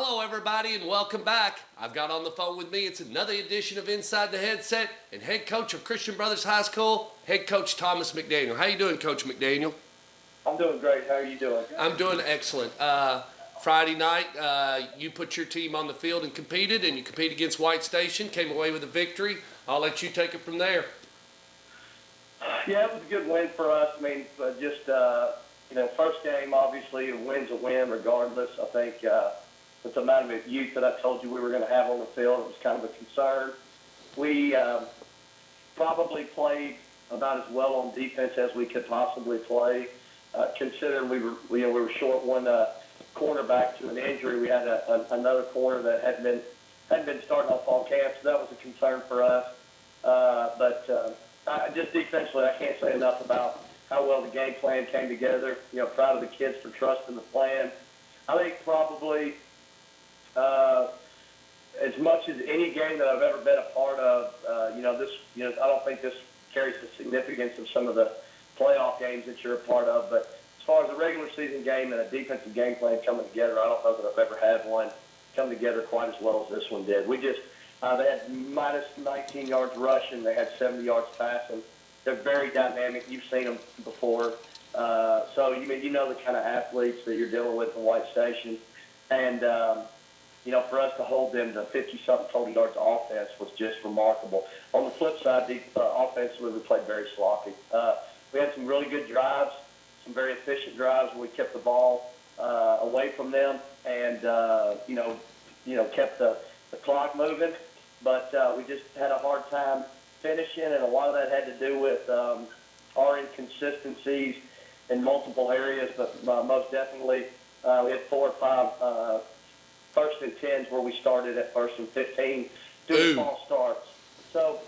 Hello, everybody, and welcome back. I've got on the phone with me. It's another edition of Inside the Headset and head coach of Christian Brothers High School, head coach Thomas McDaniel. How you doing, Coach McDaniel? I'm doing great. How are you doing? I'm doing excellent. Friday night, you put your team on the field and competed you competed against White Station, came away with a victory. I'll let you take it from there. Yeah, it was a good win for us. I mean, first game, obviously, a win's a win regardless. I think with the amount of youth that I told you we were going to have on the field, it was kind of a concern. We probably played about as well on defense as we could possibly play, considering we were short one cornerback to an injury. We had another corner that hadn't been starting off fall camp, so that was a concern for us. Just defensively, I can't say enough about how well the game plan came together. Proud of the kids for trusting the plan. I think probably as much as any game that I've ever been a part of, I don't think this carries the significance of some of the playoff games that you're a part of. But as far as a regular season game and a defensive game plan coming together, I don't know that I've ever had one come together quite as well as this one did. They had minus 19 yards rushing. They had 70 yards passing. They're very dynamic. You've seen them before. So you know the kind of athletes that you're dealing with in White Station. And, for us to hold them to 50-something total yards of offense was just remarkable. On the flip side, offensively, we played very sloppy. We had some really good drives, some very efficient drives where we kept the ball away from them and, kept the clock moving. But we just had a hard time finishing, and a lot of that had to do with our inconsistencies in multiple areas. But most definitely, we had 4 or 5 first and 10s where we started at first and 15 doing false starts. So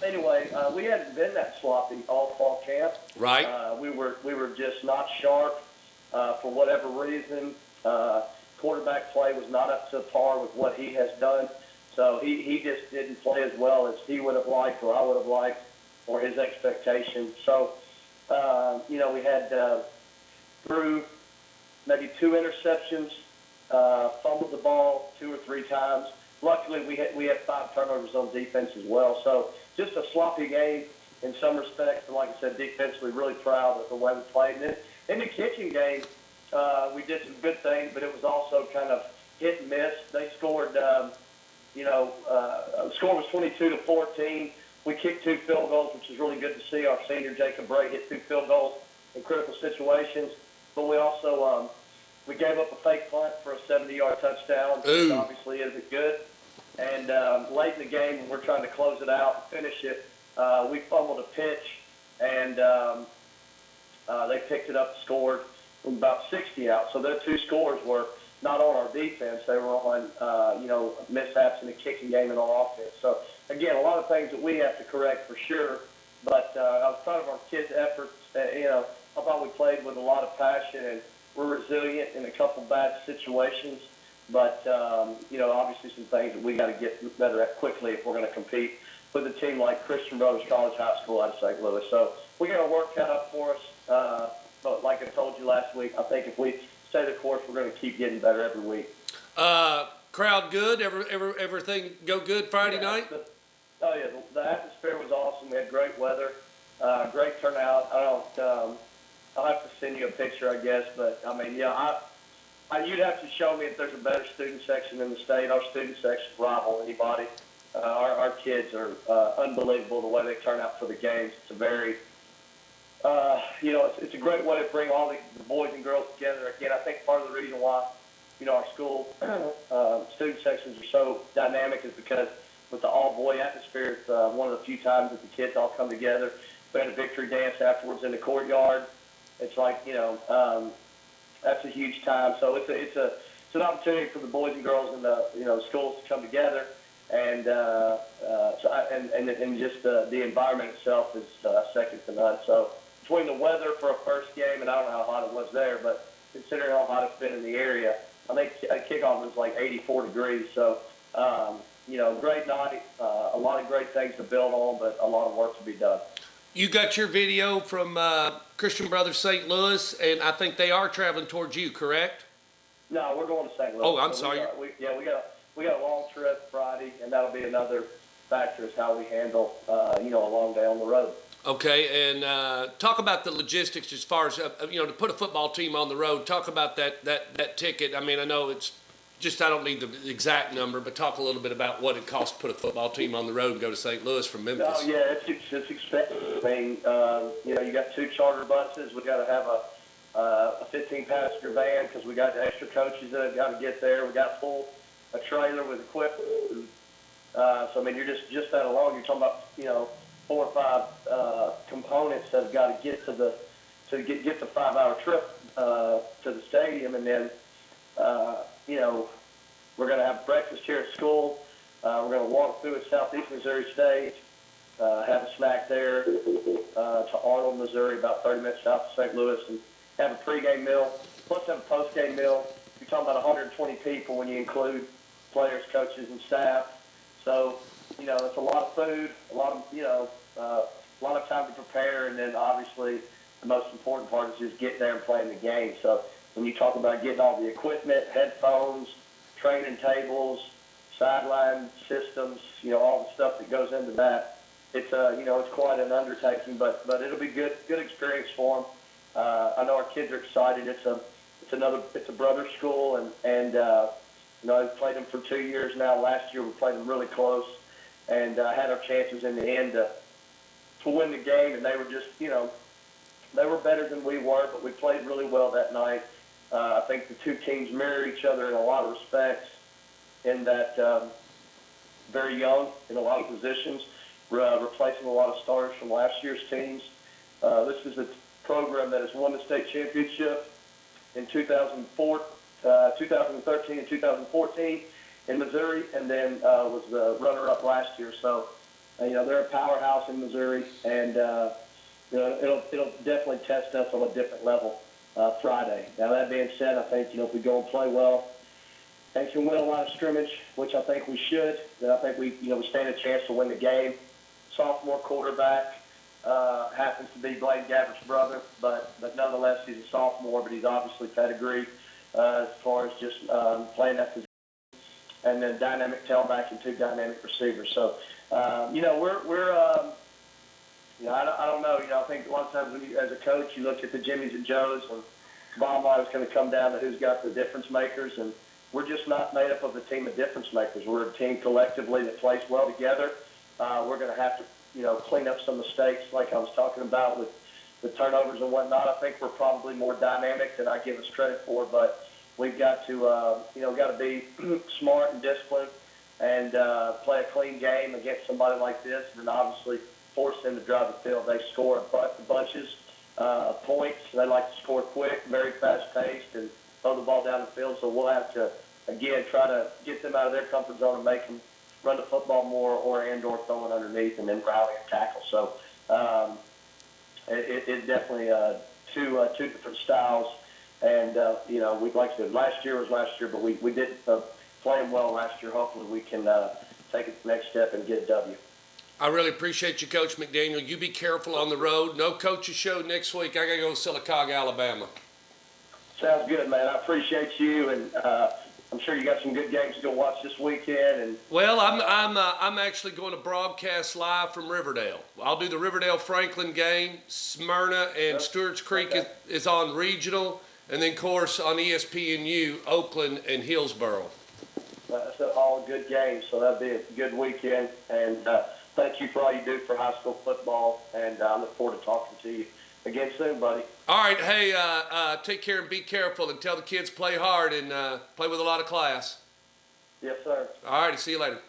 anyway, we hadn't been that sloppy all fall camp. Right. We were just not sharp for whatever reason. Quarterback play was not up to par with what he has done. So he just didn't play as well as he would have liked or I would have liked or his expectations. So, we had threw maybe 2 interceptions, fumbled the ball 2 or 3 times. Luckily, we had 5 turnovers on defense as well. So just a sloppy game in some respects. But like I said, defensively, really proud of the way we played. And in the kitchen game, we did some good things, but it was also kind of hit and miss. They scored, the score was 22-14. We kicked 2 field goals, which is really good to see. Our senior, Jacob Bray, hit 2 field goals in critical situations. But we also we gave up a fake punt for a 70-yard touchdown, which obviously isn't good. And late in the game, when we're trying to close it out and finish it, we fumbled a pitch, and they picked it up and scored from about 60 out. So their 2 scores were not on our defense. They were on, mishaps in the kicking game and our offense. So, again, a lot of things that we have to correct for sure. But I was proud of our kids' efforts. I thought we played with a lot of passion, and we're resilient in a couple bad situations. But, obviously some things that we got to get better at quickly if we're going to compete with a team like Christian Brothers College High School out of St. Louis. So we got to work cut up for us. But like I told you last week, I think if we stay the course, we're going to keep getting better every week. Crowd good? Everything go good Friday night? The atmosphere was awesome. We had great weather, great turnout. I'll have to send you a picture, I guess. But, you'd have to show me if there's a better student section in the state. Our student section rival anybody. Our kids are unbelievable the way they turn out for the games. It's a very it's a great way to bring all the boys and girls together. Again, I think part of the reason why, our school student sections are so dynamic is because with the all-boy atmosphere, it's one of the few times that the kids all come together. We had a victory dance afterwards in the courtyard. It's like, that's a huge time. So it's an opportunity for the boys and girls in the schools to come together. And just the environment itself is second to none. So between the weather for a first game, and I don't know how hot it was there, but considering how hot it's been in the area, I think kickoff was like 84 degrees. So, great night, a lot of great things to build on, but a lot of work to be done. You got your video from Christian Brothers St. Louis, and I think they are traveling towards you, correct? No, we're going to St. Louis. Oh, I'm So sorry. We got a long trip Friday, and that'll be another factor is how we handle a long day on the road. Okay, and talk about the logistics as far as to put a football team on the road. Talk about that ticket. I mean, I know it's just I don't need the exact number, but talk a little bit about what it costs to put a football team on the road and go to St. Louis from Memphis. Oh yeah, it's expensive. I mean, you got 2 charter buses. We got to have a 15-passenger van because we got extra coaches that have got to get there. We got to pull a trailer with equipment. So I mean, you're just that alone. You're talking about 4 or 5 components that have got to get to the get the 5-hour trip to the stadium, and then we're going to have breakfast here at school. We're going to walk through at Southeast Missouri State, have a snack there to Arnold, Missouri, about 30 minutes south of St. Louis, and have a pregame meal, plus have a postgame meal. You're talking about 120 people when you include players, coaches, and staff. So, it's a lot of food, a lot of time to prepare, and then obviously the most important part is just getting there and playing the game. So when you talk about getting all the equipment, headphones, training tables, sideline systems, all the stuff that goes into that, it's it's quite an undertaking, but it'll be good experience for them. I know our kids are excited. It's a brother school, and I've played them for 2 years now. Last year we played them really close, and had our chances in the end to win the game, and they were just they were better than we were, but we played really well that night. I think the 2 teams mirror each other in a lot of respects, in that very young in a lot of positions, replacing a lot of stars from last year's teams. This is a program that has won the state championship in 2013 and 2014 in Missouri, and then was the runner-up last year. So, they're a powerhouse in Missouri, and it'll definitely test us on a different level Friday. Now, that being said, I think if we go and play well and can win a lot of scrimmage, which I think we should, then I think we stand a chance to win the game. Sophomore quarterback happens to be Blaine Gabbert's brother, but nonetheless he's a sophomore, but he's obviously pedigree as far as just playing that position, and then dynamic tailback and 2 dynamic receivers. So I don't know. I think a lot of times when you, as a coach, you look at the Jimmies and Joes, and bottom line is going to come down to who's got the difference makers, and we're just not made up of a team of difference makers. We're a team collectively that plays well together. We're going to have to, clean up some mistakes like I was talking about with the turnovers and whatnot. I think we're probably more dynamic than I give us credit for, but we've got to, got to be smart and disciplined and play a clean game against somebody like this, and then obviously force them to drive the field. They score bunches of points. They like to score quick, very fast-paced, and throw the ball down the field. So we'll have to, again, try to get them out of their comfort zone and make them run the football more or throw it underneath and then rally and tackle. So it's definitely two different styles. And, we'd like to, last year was last year, but we didn't play them well last year. Hopefully we can take it the next step and get a W. I really appreciate you, Coach McDaniel. You be careful on the road. No coaches show next week. I got to go to Sylacauga, Alabama. Sounds good, man. I appreciate you, and I'm sure you got some good games to go watch this weekend. And well, I'm actually going to broadcast live from Riverdale. I'll do the Riverdale-Franklin game. Smyrna and Stewart's Creek is on regional, and then, of course, on ESPNU, Oakland and Hillsboro. That's all good games, so that'll be a good weekend. And thank you for all you do for high school football, and I look forward to talking to you again soon, buddy. All right, hey, take care and be careful, and tell the kids play hard and play with a lot of class. Yes, sir. All righty, see you later.